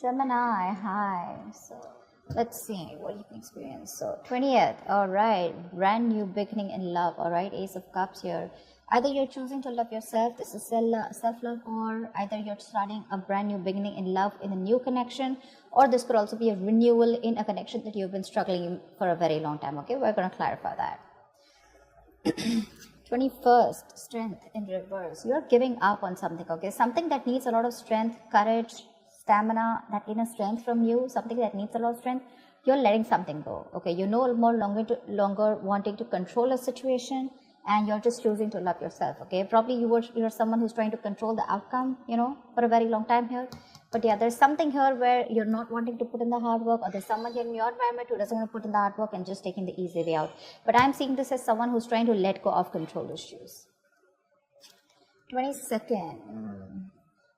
Gemini, hi. So let's see what you can experience. So 20th, all right, brand new beginning in love, all right, Ace of Cups here. Either you're choosing to love yourself, this is self-love, or either you're starting a brand new beginning in love in a new connection, or this could also be a renewal in a connection that you've been struggling for a very long time, okay? We're going to clarify that. 21st, strength in reverse. You're giving up on something, okay? Something that needs a lot of strength, courage, stamina, that inner strength from you, something that needs a lot of strength, you're letting something go, okay? You're no longer wanting to control a situation, and you're just choosing to love yourself, okay? Probably you're someone who's trying to control the outcome, for a very long time here. But yeah, there's something here where you're not wanting to put in the hard work, or there's someone here in your environment who doesn't want to put in the hard work and just taking the easy way out. But I'm seeing this as someone who's trying to let go of control issues. 22nd,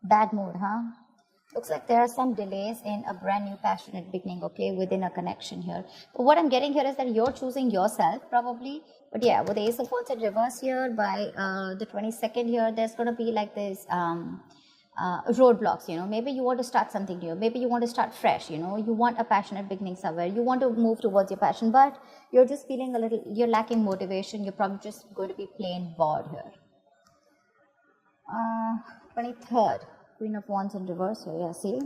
bad mood, huh? Looks like there are some delays in a brand new passionate beginning, okay, within a connection here. But what I'm getting here is that you're choosing yourself, probably. But yeah, with the Ace of Wands in reverse here, by the 22nd here, there's going to be like this roadblocks, maybe you want to start something new, maybe you want to start fresh, you want a passionate beginning somewhere, you want to move towards your passion, but you're just feeling you're lacking motivation, you're probably just going to be plain bored here. 23rd, Queen of Wands in reverse here, yeah, see?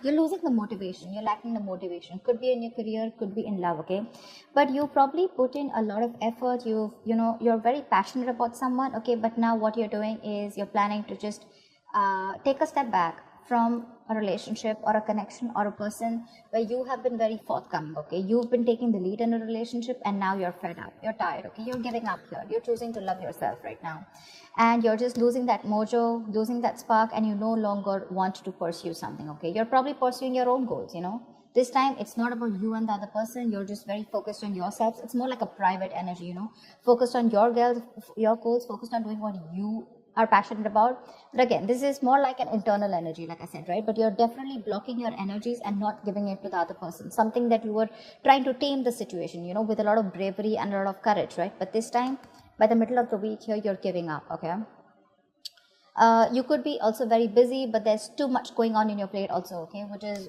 You're losing the motivation, you're lacking the motivation, could be in your career, could be in love, okay? But you probably put in a lot of effort, you're very passionate about someone, okay? But now what you're doing is you're planning to just take a step back from a relationship or a connection or a person where you have been very forthcoming, okay? You've been taking the lead in a relationship, and now you're fed up, you're tired, okay? You're giving up here, you're choosing to love yourself right now, and you're just losing that mojo, losing that spark, and you no longer want to pursue something, okay? You're probably pursuing your own goals, This time it's not about you and the other person, you're just very focused on yourself. It's more like a private energy, focused on your goals, focused on doing what you are passionate about. But again, this is more like an internal energy, like I said, right? But you're definitely blocking your energies and not giving it to the other person, something that you were trying to tame the situation, with a lot of bravery and a lot of courage, right? But this time, by the middle of the week here, you're giving up, okay? You could be also very busy, but there's too much going on in your plate also, okay?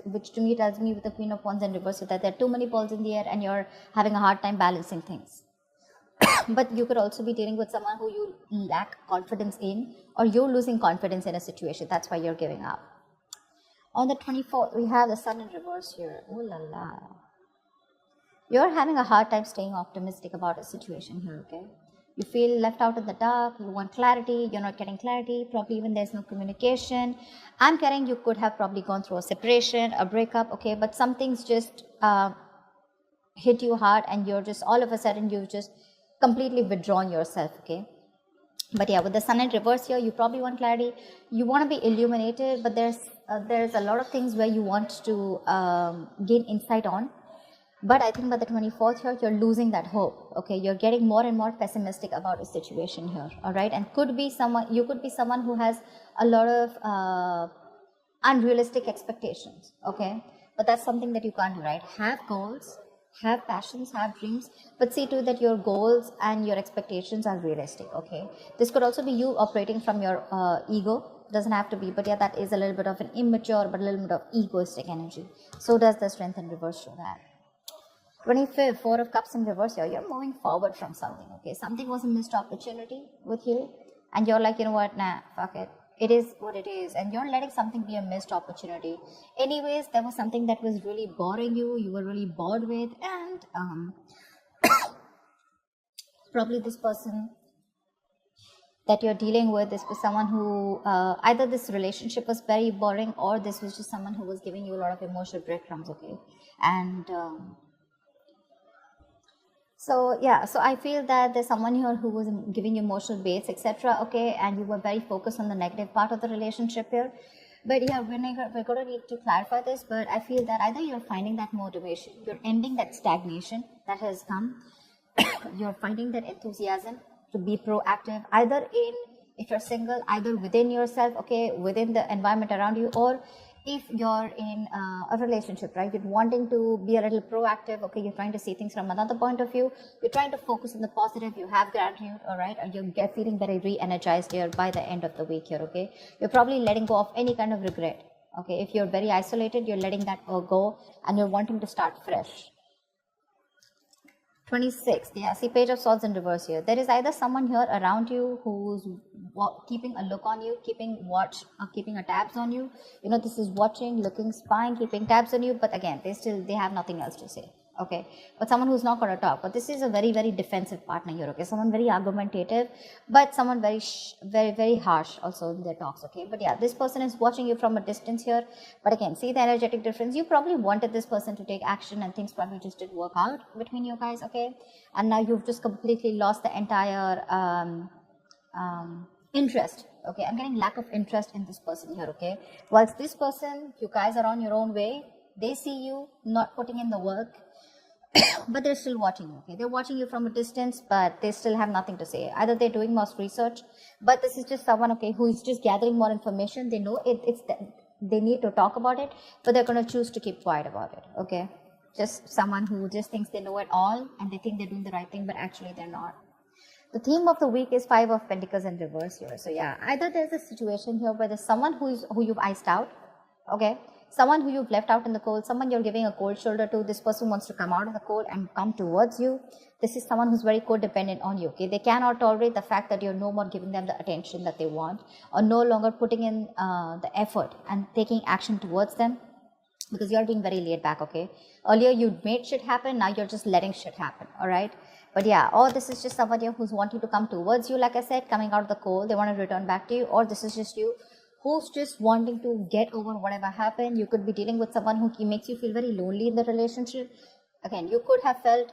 Which to me tells me, with the Queen of Wands in reverse, that there are too many balls in the air and you're having a hard time balancing things. But you could also be dealing with someone who you lack confidence in, or you're losing confidence in a situation. That's why you're giving up. On the 24th, we have the Sun in reverse here. Oh la la. You're having a hard time staying optimistic about a situation here, okay? You feel left out in the dark, you want clarity, you're not getting clarity, probably even there's no communication. I'm getting you could have probably gone through a separation, a breakup, okay? But something's just hit you hard, and you're just, all of a sudden, you've just completely withdrawn yourself, okay? But yeah, with the Sun in reverse here, you probably want clarity, you want to be illuminated, but there's a lot of things where you want to gain insight on. But I think by the 24th here, you're losing that hope, okay? You're getting more and more pessimistic about a situation here, all right? And you could be someone who has a lot of unrealistic expectations, okay? But that's something that you can't do, right? Have goals, have passions, have dreams, but see to that your goals and your expectations are realistic, okay? This could also be you operating from your ego. Doesn't have to be, but yeah, that is a little bit of an immature, but a little bit of egoistic energy. So does the Strength in reverse show that. 25th, Four of Cups in reverse here, you're moving forward from something, okay? Something was a missed opportunity with you, and you're like, you know what, nah, fuck it. It is what it is, and you're letting something be a missed opportunity. Anyways, there was something that was really boring you were really bored with, and probably this person that you're dealing with, this was someone who, either this relationship was very boring, or this was just someone who was giving you a lot of emotional breadcrumbs, okay? And so I feel that there's someone here who was giving you emotional baits, etc., okay, and you were very focused on the negative part of the relationship here. But yeah, we're going to need to clarify this, but I feel that either you're finding that motivation, you're ending that stagnation that has come, you're finding that enthusiasm to be proactive, either if you're single, either within yourself, okay, within the environment around you, or if you're in a relationship, right, you're wanting to be a little proactive, okay, you're trying to see things from another point of view, you're trying to focus on the positive, you have gratitude, all right, and you're feeling very re-energized here by the end of the week here, okay? You're probably letting go of any kind of regret, Okay, if you're very isolated, you're letting that go and you're wanting to start fresh. 26th, yeah, see Page of Swords in reverse here. There is either someone here around you who's keeping a look on you, keeping a tabs on you. You know, this is watching, looking, spying, keeping tabs on you. But again, they have nothing else to say. Okay, but someone who's not going to talk. But this is a very, very defensive partner here. Okay, someone very argumentative, but someone very, very harsh also in their talks. Okay, but yeah, this person is watching you from a distance here. But again, see the energetic difference. You probably wanted this person to take action, and things probably just didn't work out between you guys. Okay, and now you've just completely lost the entire interest. Okay, I'm getting lack of interest in this person here. Okay, whilst this person, you guys are on your own way. They see you not putting in the work. But they're still watching you. Okay, they're watching you from a distance, but they still have nothing to say. Either they're doing more research, but this is just someone, okay, who is just gathering more information. They know they need to talk about it, but they're going to choose to keep quiet about it. Okay, just someone who just thinks they know it all and they think they're doing the right thing, but actually they're not. The theme of the week is 5 of Pentacles in reverse here. So yeah, either there's a situation here where there's someone who you've iced out. Okay, someone who you've left out in the cold, someone you're giving a cold shoulder to. This person wants to come out of the cold and come towards you. This is someone who's very codependent on you. Okay, they cannot tolerate the fact that you're no more giving them the attention that they want, or no longer putting in the effort and taking action towards them, because you're being very laid back. Okay, earlier you made shit happen, now you're just letting shit happen. All right, but yeah, or this is just somebody who's wanting to come towards you, like I said, coming out of the cold. They want to return back to you, or this is just you who's just wanting to get over whatever happened. You could be dealing with someone who makes you feel very lonely in the relationship. Again, you could have felt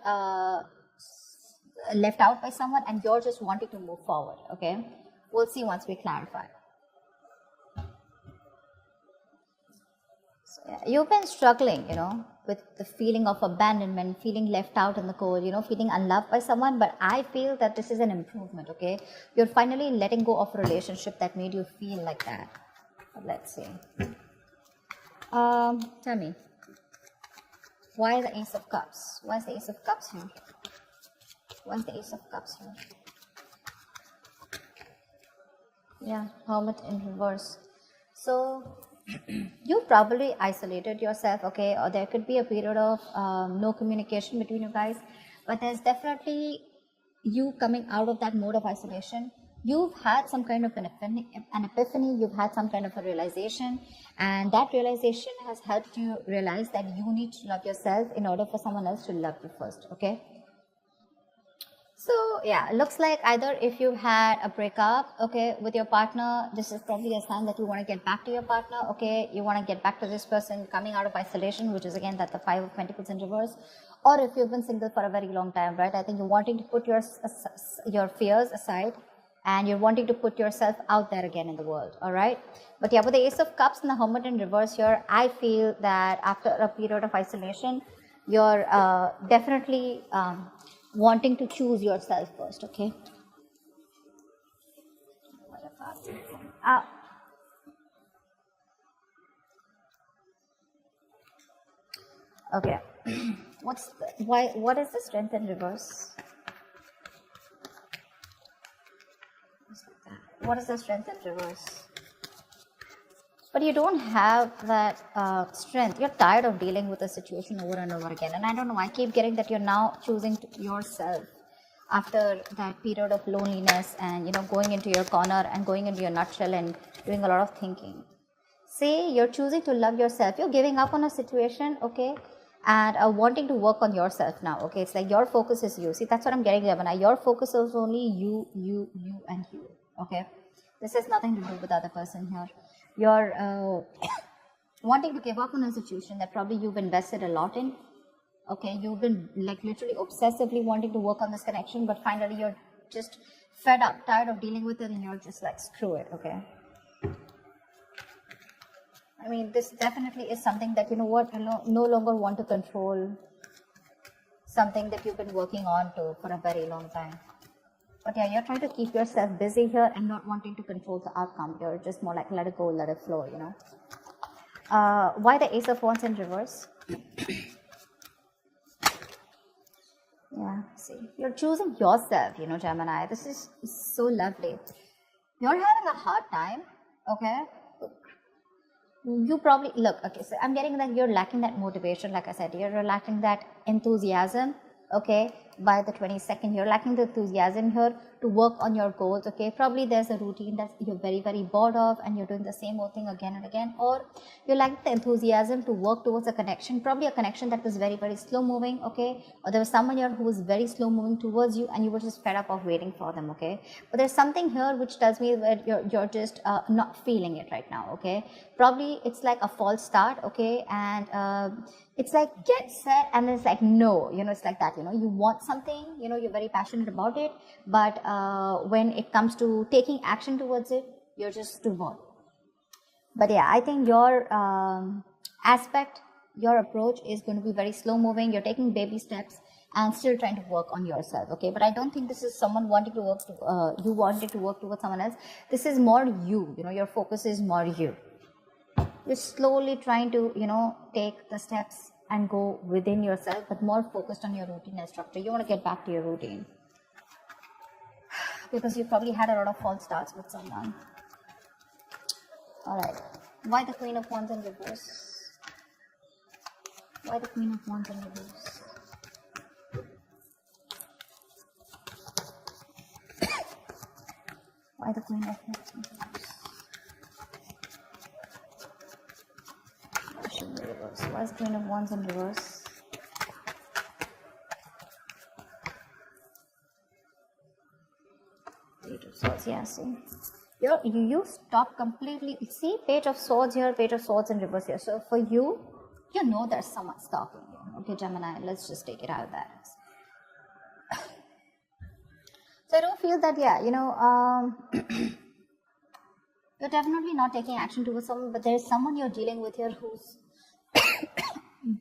left out by someone and you're just wanting to move forward. Okay, we'll see once we clarify. So, yeah, you've been struggling, you know, with the feeling of abandonment, feeling left out in the cold, you know, feeling unloved by someone. But I feel that this is an improvement. Okay, you're finally letting go of a relationship that made you feel like that. Let's see. Tell me, why the Ace of Cups? Why is the Ace of Cups here? Why is the Ace of Cups here? Yeah, Hermit in reverse. So you probably isolated yourself, okay, or there could be a period of no communication between you guys, but there's definitely you coming out of that mode of isolation. You've had some kind of an epiphany, you've had some kind of a realization, and that realization has helped you realize that you need to love yourself in order for someone else to love you first. Okay, so yeah, looks like either if you had a breakup, okay, with your partner, this is probably a sign that you want to get back to your partner. Okay, you want to get back to this person coming out of isolation, which is again that the 5 of Pentacles in reverse. Or if you've been single for a very long time, right, I think you're wanting to put your fears aside and you're wanting to put yourself out there again in the world. All right, but yeah, with the Ace of Cups and the Hermit in reverse here, I feel that after a period of isolation, you're definitely wanting to choose yourself first. Okay, okay. What is the Strength in reverse? What is the Strength in reverse? But you don't have that strength. You're tired of dealing with the situation over and over again. And I don't know, I keep getting that you're now choosing yourself after that period of loneliness and, you know, going into your corner and going into your nutshell and doing a lot of thinking. See, you're choosing to love yourself. You're giving up on a situation, okay, and wanting to work on yourself now. Okay, it's like your focus is you. See, that's what I'm getting, Gemini. Your focus is only you, and you. Okay, this has nothing to do with the other person here. You're wanting to give up on a situation that probably you've invested a lot in. Okay, you've been like literally obsessively wanting to work on this connection, but finally you're just fed up, tired of dealing with it, and you're just like, screw it. Okay, I mean, this definitely is something that, you know what, no longer want to control, something that you've been working on to for a very long time. But yeah, you're trying to keep yourself busy here and not wanting to control the outcome. You're just more like, let it go, let it flow, you know. Why the Ace of Wands in reverse? Yeah, see, you're choosing yourself, you know, Gemini. This is so lovely. You're having a hard time, okay, you probably look, okay, so I'm getting that you're lacking that motivation. Like I said, you're lacking that enthusiasm. Okay, by the 22nd, you're lacking the enthusiasm here to work on your goals. Okay, probably there's a routine that you're very bored of and you're doing the same old thing again and again, or you're lacking the enthusiasm to work towards a connection, probably a connection that was very slow moving. Okay, or there was someone here who was very slow moving towards you and you were just fed up of waiting for them. Okay, but there's something here which tells me that you're just not feeling it right now. Okay, probably it's like a false start. Okay, and it's like get set and then it's like no, it's like that. You want something, you're very passionate about it, but when it comes to taking action towards it, you're just too bored. But yeah, I think your your approach is going to be very slow moving. You're taking baby steps and still trying to work on yourself. Okay, but I don't think this is someone wanting to work you wanting to work towards someone else. This is more you. Your focus is more you. You're slowly trying to take the steps and go within yourself, but more focused on your routine and structure. You want to get back to your routine because you probably had a lot of false starts with someone. All right, why the Queen of Wands in reverse? Why the Queen of Wands in reverse? Why the Queen of Wands in reverse? Why is the Queen of Wands in reverse? Page of Swords, yeah, see. You stop completely. See, Page of Swords here, Page of Swords in reverse here. So for you, there's someone stalking you. Okay, Gemini, let's just take it out of that. So I don't feel that, you're definitely not taking action towards someone, but there's someone you're dealing with here who's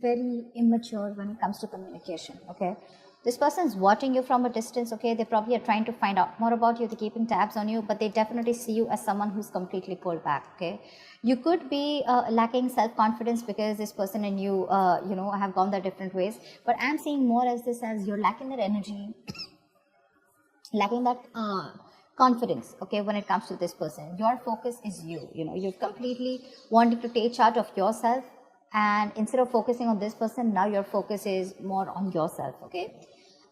very immature when it comes to communication. Okay, this person is watching you from a distance. Okay, they probably are trying to find out more about you, they're keeping tabs on you, but they definitely see you as someone who's completely pulled back. Okay, you could be lacking self-confidence because this person and you have gone their different ways, but I'm seeing more as this as you're lacking that energy, lacking that confidence. Okay, when it comes to this person, your focus is you're completely wanting to take charge of yourself, and instead of focusing on this person, now your focus is more on yourself. Okay,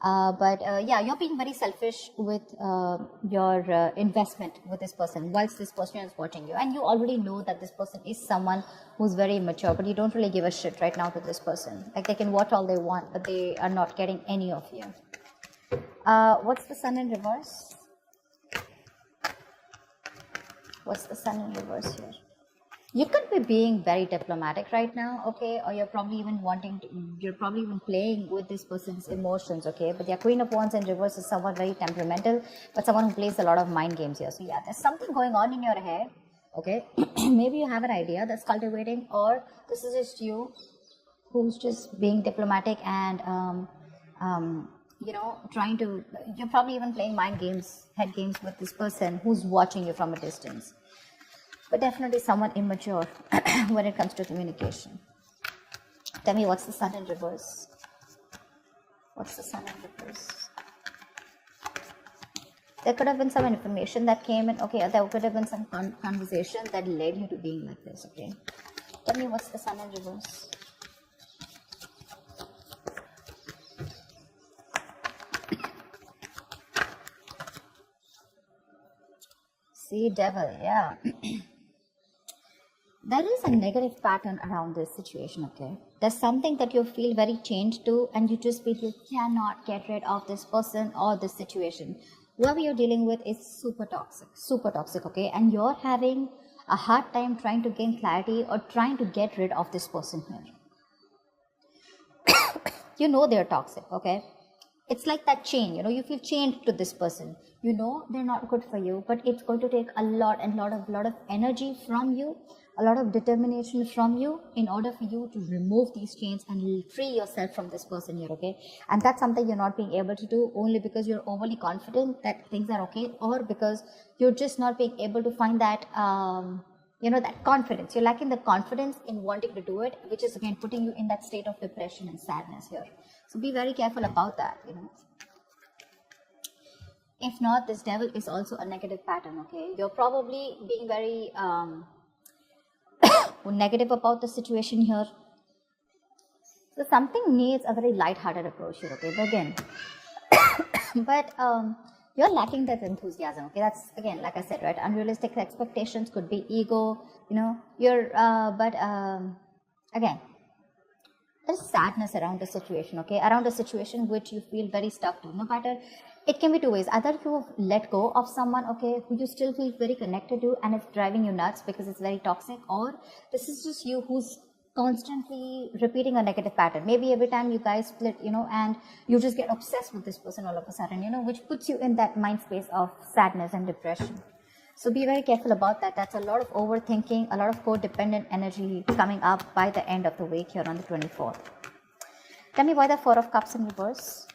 but you're being very selfish with your investment with this person whilst this person is watching you, and you already know that this person is someone who's very immature, but you don't really give a shit right now to this person. Like, they can watch all they want, but they are not getting any of you. What's the Sun in reverse? What's the Sun in reverse here? You could be being very diplomatic right now, okay, or you're probably even playing with this person's emotions, okay. But the Queen of Wands in reverse is someone very temperamental, but someone who plays a lot of mind games here. So yeah, there's something going on in your head, okay. Maybe you have an idea that's cultivating, or this is just you who's just being diplomatic and you're probably even playing mind games, head games with this person who's watching you from a distance. But definitely someone immature when it comes to communication. Tell me, what's the Sun in reverse? What's the Sun in reverse? There could have been some information that came in, okay, there could have been some conversation that led you to being like this, okay. Tell me, what's the Sun in reverse? See, Devil, yeah. There is a negative pattern around this situation, okay? There's something that you feel very changed to, and you just feel you cannot get rid of this person or this situation. Whoever you're dealing with is super toxic, okay? And you're having a hard time trying to gain clarity or trying to get rid of this person here. They're toxic, okay? It's like that chain, you feel chained to this person. They're not good for you, but it's going to take a lot of energy from you, a lot of determination from you in order for you to remove these chains and free yourself from this person here, okay? And that's something you're not being able to do only because you're overly confident that things are okay, or because you're just not being able to find that, that confidence. You're lacking the confidence in wanting to do it, which is again putting you in that state of depression and sadness here. So be very careful about that, If not, this Devil is also a negative pattern, okay? You're probably being very negative about the situation here. So something needs a very light-hearted approach here, okay? But again, you're lacking that enthusiasm, okay? That's, again, like I said, right? Unrealistic expectations, could be ego, you know, again, there's sadness around the situation, okay? Around a situation which you feel very stuck to. No matter, it can be two ways. Either you let go of someone, okay, who you still feel very connected to and it's driving you nuts because it's very toxic, or this is just you who's constantly repeating a negative pattern. Maybe every time you guys split, you know, and you just get obsessed with this person all of a sudden, you know, which puts you in that mind space of sadness and depression. So be very careful about that. That's a lot of overthinking, a lot of codependent energy coming up by the end of the week here on the 24th. Tell me why the Four of Cups in reverse.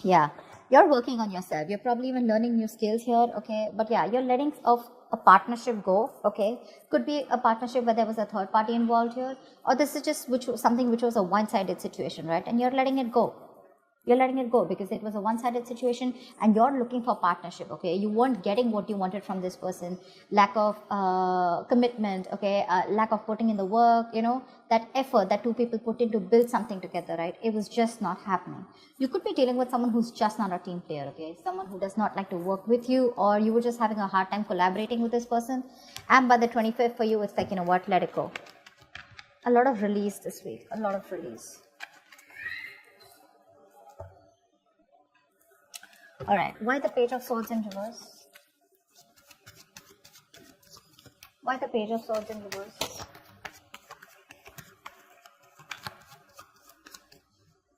Yeah, you're working on yourself. You're probably even learning new skills here, okay? But yeah, you're letting of a partnership go, okay? Could be a partnership where there was a third party involved here, or this is just something which was a one-sided situation, right? And you're letting it go. You're letting it go because it was a one-sided situation and you're looking for partnership, okay? You weren't getting what you wanted from this person. Lack of commitment, okay? Lack of putting in the work, you know, that effort that two people put in to build something together, right? It was just not happening. You could be dealing with someone who's just not a team player, okay? Someone who does not like to work with you, or you were just having a hard time collaborating with this person. And by the 25th for you, it's like, you know what, let it go. A lot of release this week, a lot of release. All right, why the Page of Swords in reverse? Why the Page of Swords in reverse?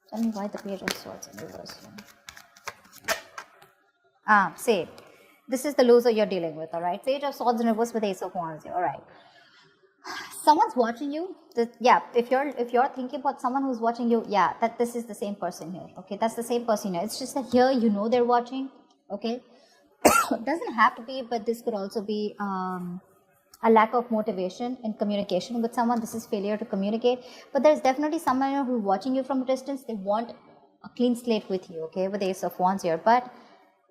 Tell me why the Page of Swords in reverse. Say, this is the loser you're dealing with, all right? Page of Swords in reverse with Ace of Wands, all right. Someone's watching you. Yeah, if you're thinking about someone who's watching you, yeah, that this is the same person here, okay? That's the same person here. It's just that here, you know, they're watching, okay? Doesn't have to be, but this could also be a lack of motivation in communication with someone. This is failure to communicate. But there's definitely someone who's watching you from a distance. They want a clean slate with you, okay? With the Ace of Wands here. But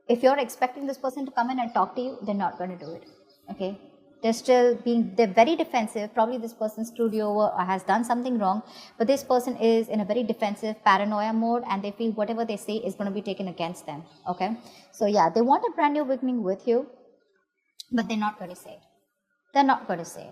if you're expecting this person to come in and talk to you, they're not going to do it, okay? They're very defensive. Probably this person screwed you over or has done something wrong. But this person is in a very defensive paranoia mode and they feel whatever they say is going to be taken against them. Okay. So yeah, they want a brand new beginning with you, but they're not going to say it. They're not going to say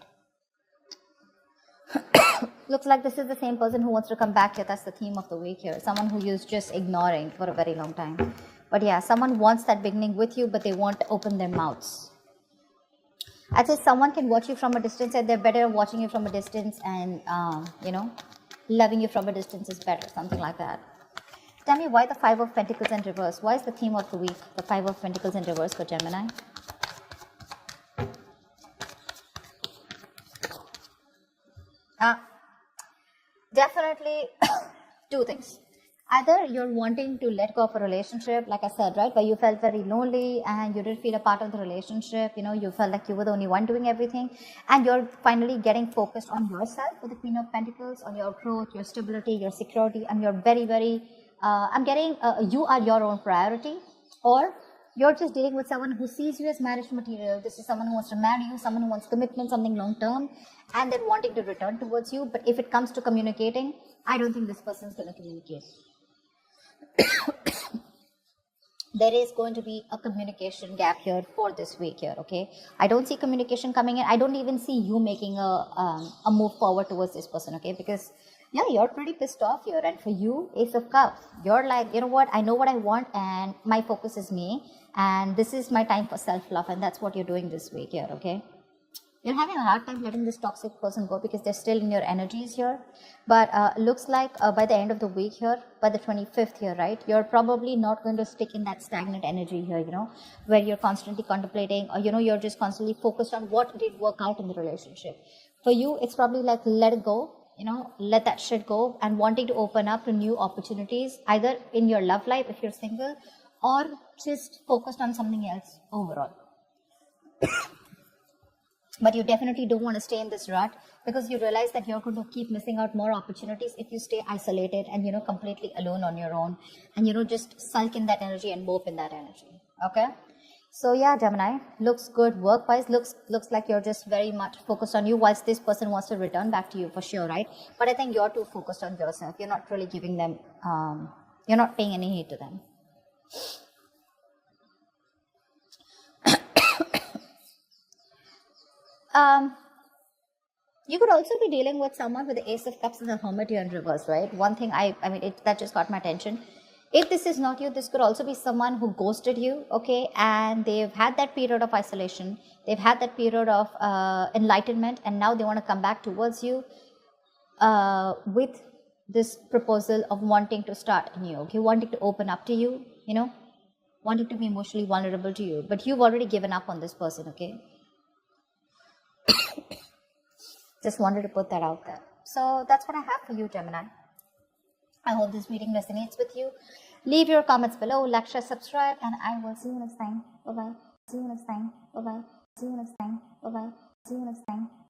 it. Looks like this is the same person who wants to come back here. That's the theme of the week here. Someone who you're just ignoring for a very long time. But yeah, someone wants that beginning with you, but they won't open their mouths. I'd say someone can watch you from a distance and they're better watching you from a distance and, you know, loving you from a distance is better, something like that. Tell me why the Five of Pentacles in reverse. Why is the theme of the week the Five of Pentacles in reverse for Gemini? Definitely two things. Either you're wanting to let go of a relationship, like I said, right, where you felt very lonely and you didn't feel a part of the relationship, you know, you felt like you were the only one doing everything, and you're finally getting focused on yourself with the Queen of Pentacles, on your growth, your stability, your security, and you're very, very, you are your own priority, or you're just dealing with someone who sees you as marriage material. This is someone who wants to marry you, someone who wants commitment, something long term, and they're wanting to return towards you. But if it comes to communicating, I don't think this person's going to communicate. There is going to be a communication gap here for this week here, okay? I don't see communication coming in. I don't even see you making a move forward towards this person, okay? Because, yeah, you're pretty pissed off here. And for you, Ace of Cups, you're like, you know what? I know what I want and my focus is me. And this is my time for self-love. And that's what you're doing this week here, okay? You're having a hard time letting this toxic person go because they're still in your energies here. But looks like by the end of the week here, by the 25th here, right, you're probably not going to stick in that stagnant energy here, you know, where you're constantly contemplating or, you know, you're just constantly focused on what did work out in the relationship. For you, it's probably like let it go, you know, let that shit go and wanting to open up to new opportunities, either in your love life if you're single or just focused on something else overall. But you definitely don't want to stay in this rut because you realize that you're going to keep missing out more opportunities if you stay isolated and, you know, completely alone on your own and, you know, just sulk in that energy and mope in that energy. Okay? So yeah, Gemini, looks good work-wise. Looks like you're just very much focused on you, whilst this person wants to return back to you for sure, right? But I think you're too focused on yourself. You're not really giving them, you're not paying any heed to them. You could also be dealing with someone with the Ace of Cups and the Hermit here in reverse, right? One thing that just got my attention. If this is not you, this could also be someone who ghosted you, okay? And they've had that period of isolation. They've had that period of enlightenment, and now they want to come back towards you with this proposal of wanting to start anew, okay? Wanting to open up to you, you know? Wanting to be emotionally vulnerable to you. But you've already given up on this person, okay? Just wanted to put that out there. So that's what I have for you, Gemini. I hope this reading resonates with you. Leave your comments below, like, share, subscribe, and I will see you next time. Bye-bye. See you next time. Bye-bye. See you next time. Bye-bye. See you next time.